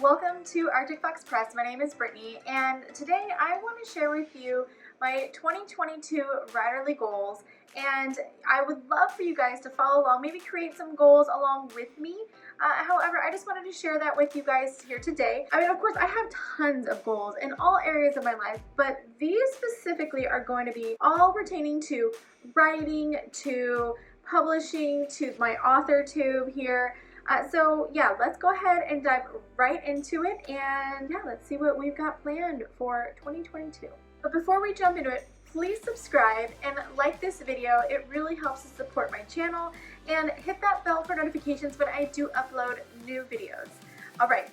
welcome to Arctic Fox Press. My name is Brittany, and today I want to share with you my 2022 writerly goals. And I would love for you guys to follow along, maybe create some goals along with me. However, I just wanted to share that with you guys here today. I mean, of course, I have tons of goals in all areas of my life, but these specifically are going to be all pertaining to writing, to publishing, to my author tube here. So yeah, let's go ahead and dive right into it, and yeah, let's see what we've got planned for 2022. But before we jump into it, please subscribe and like this video. It really helps to support my channel, and hit that bell for notifications when I do upload new videos. All right,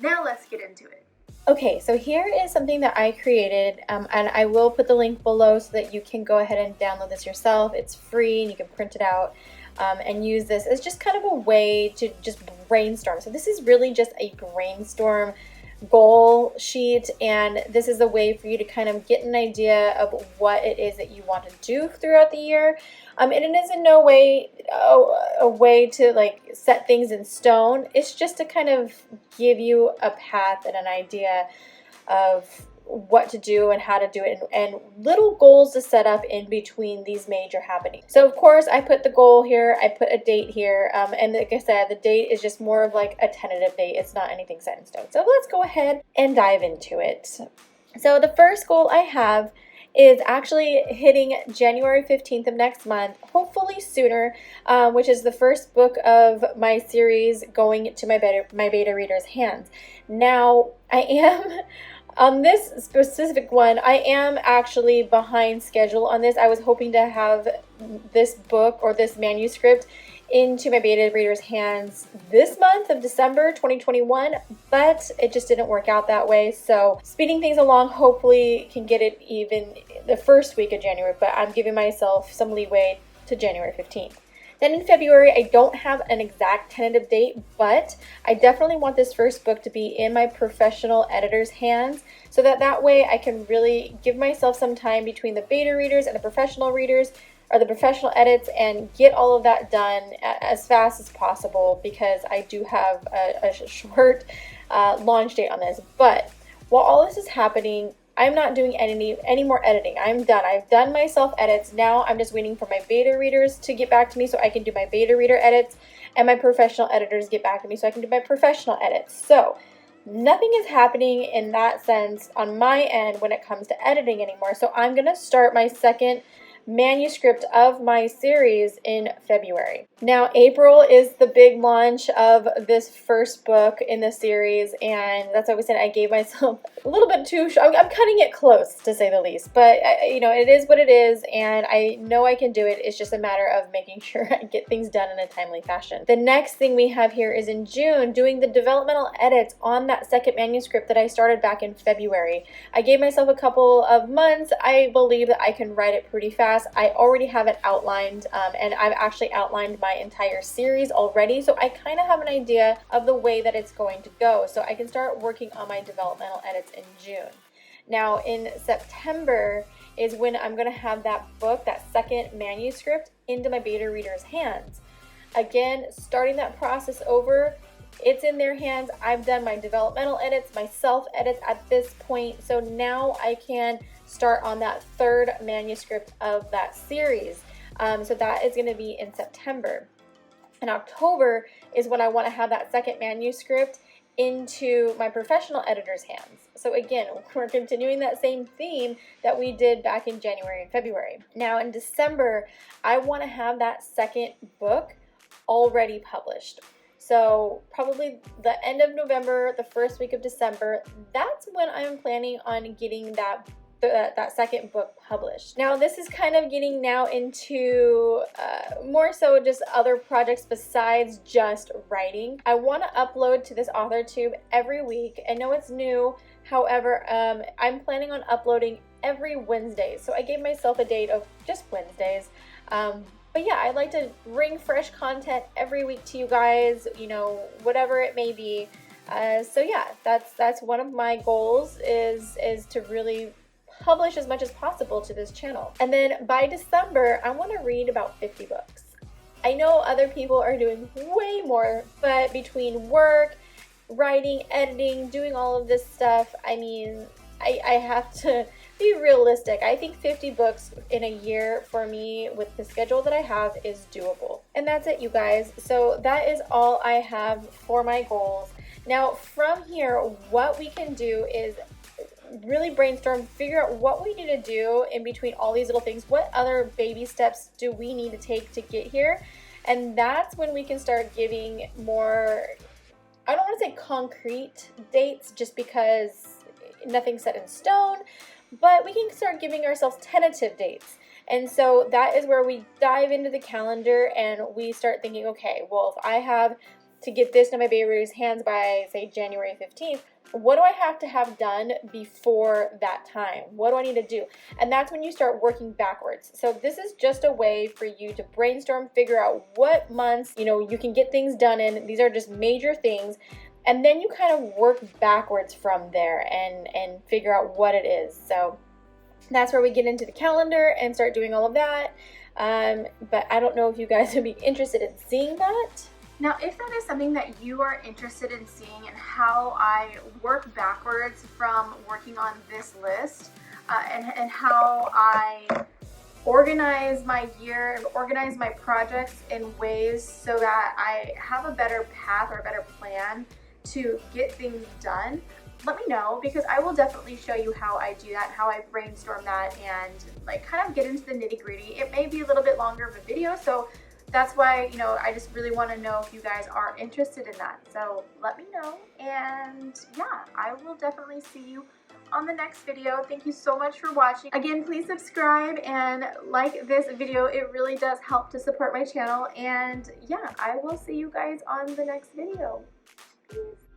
now let's get into it. Okay, so here is something that I created, and I will put the link below so that you can go ahead and download this yourself. It's free and you can print it out. And use this as just kind of a way to just brainstorm. So this is really just a brainstorm goal sheet, and this is a way for you to kind of get an idea of what it is that you want to do throughout the year. And it is in no way a way to like set things in stone. It's just to kind of give you a path and an idea of what to do and how to do it, and little goals to set up in between these major happenings. So of course I put the goal here, I put a date here, and like I said, the date is just more of like a tentative date. It's not anything set in stone. So let's go ahead and dive into it. So the first goal I have is actually hitting January 15th of next month, hopefully sooner, which is the first book of my series going to my beta readers' hands. Now, I am on this specific one, I am actually behind schedule on this. I was hoping to have this book or this manuscript into my beta readers' hands this month of December 2021, but it just didn't work out that way. So speeding things along, hopefully can get it even the first week of January, but I'm giving myself some leeway to January 15th. Then in February, I don't have an exact tentative date, but I definitely want this first book to be in my professional editor's hands, so that way I can really give myself some time between the beta readers and the professional readers, or the professional edits, and get all of that done as fast as possible, because I do have a short launch date on this. But while all this is happening, I'm not doing any more editing. I'm done. I've done my self edits. Now I'm just waiting for my beta readers to get back to me so I can do my beta reader edits, and my professional editors get back to me so I can do my professional edits. So nothing is happening in that sense on my end when it comes to editing anymore. So I'm going to start my second manuscript of my series in February. Now, April is the big launch of this first book in the series, and that's why we said I gave myself a little bit too short. I'm cutting it close, to say the least, but you know, it is what it is, and I know I can do it. It's just a matter of making sure I get things done in a timely fashion. The next thing we have here is in June, doing the developmental edits on that second manuscript that I started back in February. I gave myself a couple of months. I believe that I can write it pretty fast. I already have it outlined, and I've actually outlined my entire series already, so I kind of have an idea of the way that it's going to go, so I can start working on my developmental edits in June. Now in September is when I'm going to have that book, that second manuscript, into my beta readers' hands. Again, starting that process over. It's in their hands. I've done my developmental edits, my self edits at this point, so now I can start on that third manuscript of that series. So that is going to be in September. In October is when I want to have that second manuscript into my professional editor's hands. So again, we're continuing that same theme that we did back in January and February. Now in December, I want to have that second book already published. So probably the end of November, the first week of December, that's when I'm planning on getting that second book published. Now this is kind of getting now into more so just other projects besides just writing. I want to upload to this author tube every week. I know it's new, however, I'm planning on uploading every Wednesday. So I gave myself a date of just Wednesdays. But yeah, I'd like to bring fresh content every week to you guys, you know, whatever it may be. So yeah, that's one of my goals is to really publish as much as possible to this channel. And then by December, I want to read about 50 books. I know other people are doing way more, but between work writing, editing, doing all of this stuff, I mean, I have to be realistic. I think 50 books in a year for me with the schedule that I have is doable. And that's it, you guys. So that is all I have for my goals. Now, from here, what we can do is really brainstorm, figure out what we need to do in between all these little things. What other baby steps do we need to take to get here? And that's when we can start giving more, I don't want to say concrete dates just because nothing's set in stone, but we can start giving ourselves tentative dates. And so that is where we dive into the calendar and we start thinking, okay, well, if I have to get this in my baby's hands by, say, January 15th, what do I have to have done before that time? What do I need to do? And that's when you start working backwards. So this is just a way for you to brainstorm, figure out what months, you can get things done in. These are just major things. And then you kind of work backwards from there and figure out what it is. So that's where we get into the calendar and start doing all of that. But I don't know if you guys would be interested in seeing that. Now, if that is something that you are interested in seeing and how I work backwards from working on this list and how I organize my year, organize my projects in ways so that I have a better path or a better plan to get things done, let me know, because I will definitely show you how I do that, how I brainstorm that, and like kind of get into the nitty-gritty. It may be a little bit longer of a video, so that's why, I just really want to know if you guys are interested in that. So let me know, and yeah, I will definitely see you on the next video. Thank you so much for watching. Again, please subscribe and like this video. It really does help to support my channel, and yeah, I will see you guys on the next video. Peace.